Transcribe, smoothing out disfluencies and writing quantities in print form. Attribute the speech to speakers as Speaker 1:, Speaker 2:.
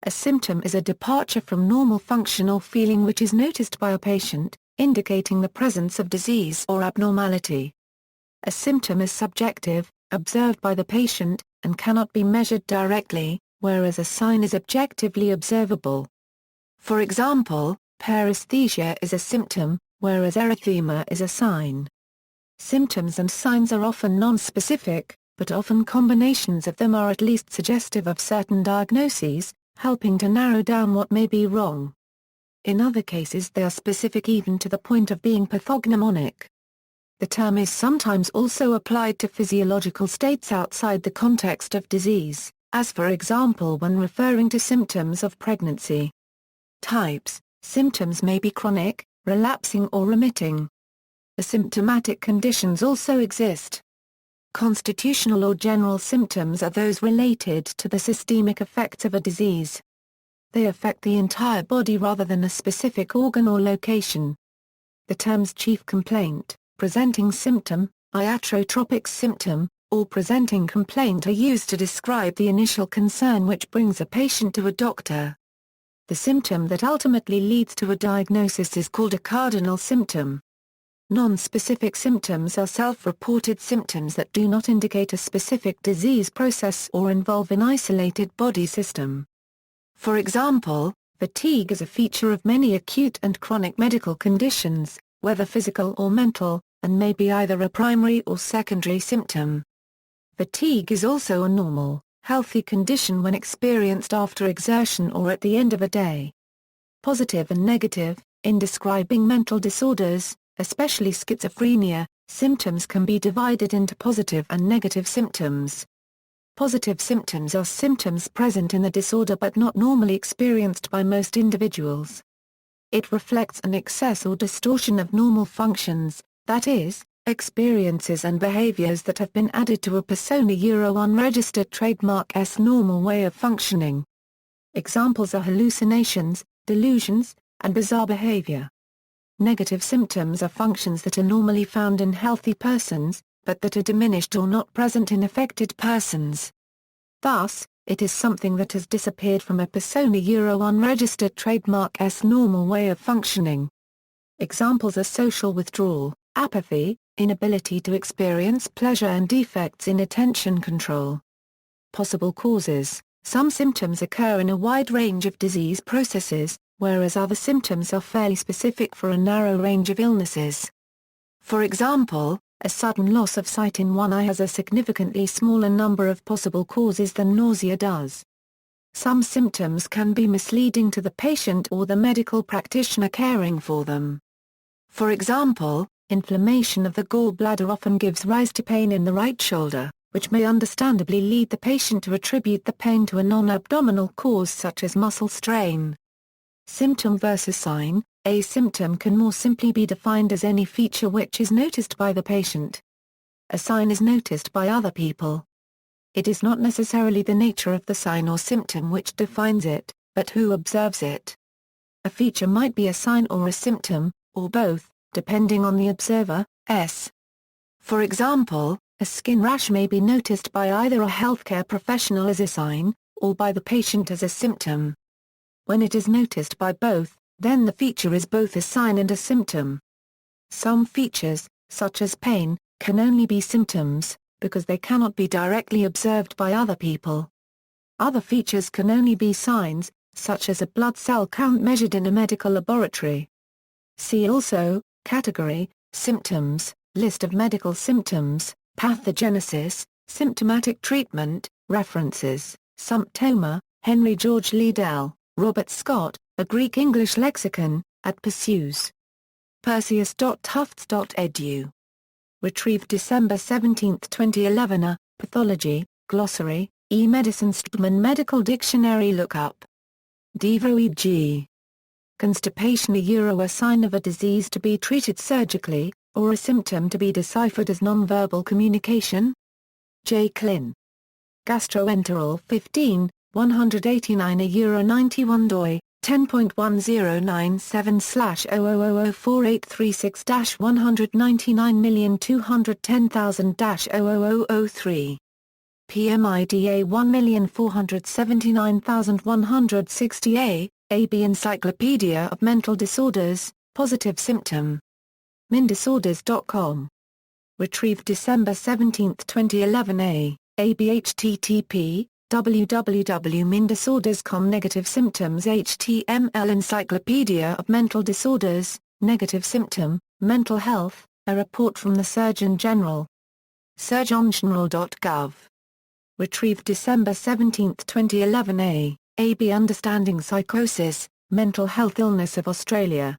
Speaker 1: A symptom is a departure from normal function or feeling which is noticed by a patient, indicating the presence of disease or abnormality. A symptom is subjective, observed by the patient, and cannot be measured directly, whereas a sign is objectively observable. For example, paresthesia is a symptom, whereas erythema is a sign. Symptoms and signs are often nonspecific, but often combinations of them are at least suggestive of certain diagnoses, helping to narrow down what may be wrong. In other cases they are specific even to the point of being pathognomonic. The term is sometimes also applied to physiological states outside the context of disease, as for example when referring to symptoms of pregnancy. Types: symptoms may be chronic, relapsing or remitting. Asymptomatic conditions also exist. Constitutional or general symptoms are those related to the systemic effects of a disease. They affect the entire body rather than a specific organ or location. The terms chief complaint, presenting symptom, iatrotropic symptom, or presenting complaint are used to describe the initial concern which brings a patient to a doctor. The symptom that ultimately leads to a diagnosis is called a cardinal symptom. Non-specific symptoms are self-reported symptoms that do not indicate a specific disease process or involve an isolated body system. For example, fatigue is a feature of many acute and chronic medical conditions, whether physical or mental, and may be either a primary or secondary symptom. Fatigue is also a normal, healthy condition when experienced after exertion or at the end of a day. Positive and negative, in describing mental disorders, especially schizophrenia, symptoms can be divided into positive and negative symptoms. Positive symptoms are symptoms present in the disorder but not normally experienced by most individuals. It reflects an excess or distortion of normal functions, that is, experiences and behaviors that have been added to a persona unregistered trademark's normal way of functioning. Examples are hallucinations, delusions, and bizarre behavior. Negative symptoms are functions that are normally found in healthy persons, but that are diminished or not present in affected persons. Thus, it is something that has disappeared from a persona unregistered trademark's normal way of functioning. Examples are social withdrawal, apathy, inability to experience pleasure and defects in attention control. Possible causes: some symptoms occur in a wide range of disease processes, whereas other symptoms are fairly specific for a narrow range of illnesses. For example, a sudden loss of sight in one eye has a significantly smaller number of possible causes than nausea does. Some symptoms can be misleading to the patient or the medical practitioner caring for them. For example, inflammation of the gallbladder often gives rise to pain in the right shoulder, which may understandably lead the patient to attribute the pain to a non-abdominal cause such as muscle strain. Symptom versus sign: a symptom can more simply be defined as any feature which is noticed by the patient. A sign is noticed by other people. It is not necessarily the nature of the sign or symptom which defines it, but who observes it. A feature might be a sign or a symptom, or both, depending on the observer. For example, a skin rash may be noticed by either a healthcare professional as a sign, or by the patient as a symptom. When it is noticed by both, then the feature is both a sign and a symptom. Some features, such as pain, can only be symptoms, because they cannot be directly observed by other people. Other features can only be signs, such as a blood cell count measured in a medical laboratory. See also, category, symptoms, list of medical symptoms, pathogenesis, symptomatic treatment, references, Symptoma, Henry George Liddell, Robert Scott, A Greek-English Lexicon, at Perseus. Perseus.tufts.edu. Retrieved December 17, 2011. A Pathology, Glossary, E-Medicine Strutman Medical Dictionary Lookup. Devo e.g. Constipation a sign of a disease to be treated surgically, or a symptom to be deciphered as nonverbal communication? J. Klin. Gastroenteral 15, 189 91 doi, 10.1097/0004836-19921000010.00003 PMIDA 1479160A, AB Encyclopedia of Mental Disorders, Positive Symptom. MinDisorders.com. Retrieved December 17, 2011. AB http www.mindisorders.com. Negative Symptoms HTML. Encyclopedia of Mental Disorders, Negative Symptom, Mental Health, a report from the Surgeon General. surgeongeneral.gov. Retrieved December 17, 2011. AB Understanding Psychosis, Mental Health Illness of Australia.